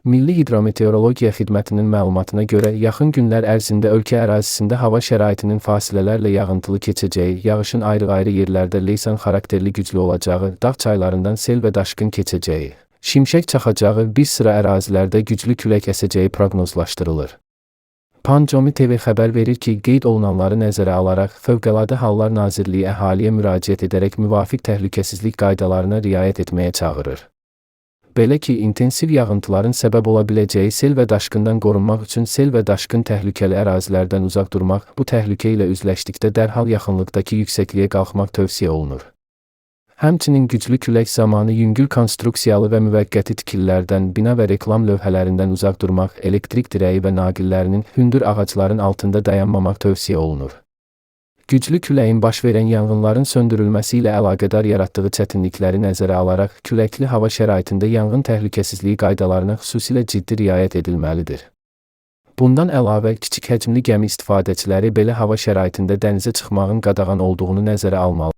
Milli Hidrometeorologiya Xidmətinin məlumatına görə yaxın günlər ərzində ölkə ərazisində hava şəraitinin fasilələrlə yağıntılı keçəcəyi, yağışın ayrı-ayrı yerlərdə leysan xarakterli güclü olacağı, dağ çaylarından sel və daşqın keçəcəyi, şimşək çaxacağı, bir sıra ərazilərdə güclü külək əsəcəyi proqnozlaşdırılır. Pancomi TV xəbər verir ki, qeyd olunanları nəzərə alaraq Fövqəladə Hallar Nazirliyi əhaliyə müraciət edərək müvafiq təhlükəsizlik qaydalarına riayət etməyə çağırır. Belə ki, intensiv yağıntıların səbəb ola biləcəyi sel və daşqından qorunmaq üçün sel və daşqın təhlükəli ərazilərdən uzaq durmaq, bu təhlükə ilə üzləşdikdə dərhal yaxınlıqdakı yüksəkliyə qalxmaq tövsiyə olunur. Həmçinin güclü külək zamanı yüngül konstruksiyalı və müvəqqəti tikililərdən, bina və reklam lövhələrindən uzaq durmaq, elektrik dirəyi və naqillərinin, hündür ağacların altında dayanmamaq tövsiyə olunur. Güclü küləyin baş verən yanğınların söndürülməsi ilə əlaqədar yaratdığı çətinlikləri nəzərə alaraq, küləkli hava şəraitində yanğın təhlükəsizliyi qaydalarına xüsusilə ciddi riayət edilməlidir. Bundan əlavə, kiçik həcmli gəmi istifadəçiləri belə hava şəraitində dənizə çıxmağın qadağan olduğunu nəzərə almalıdır.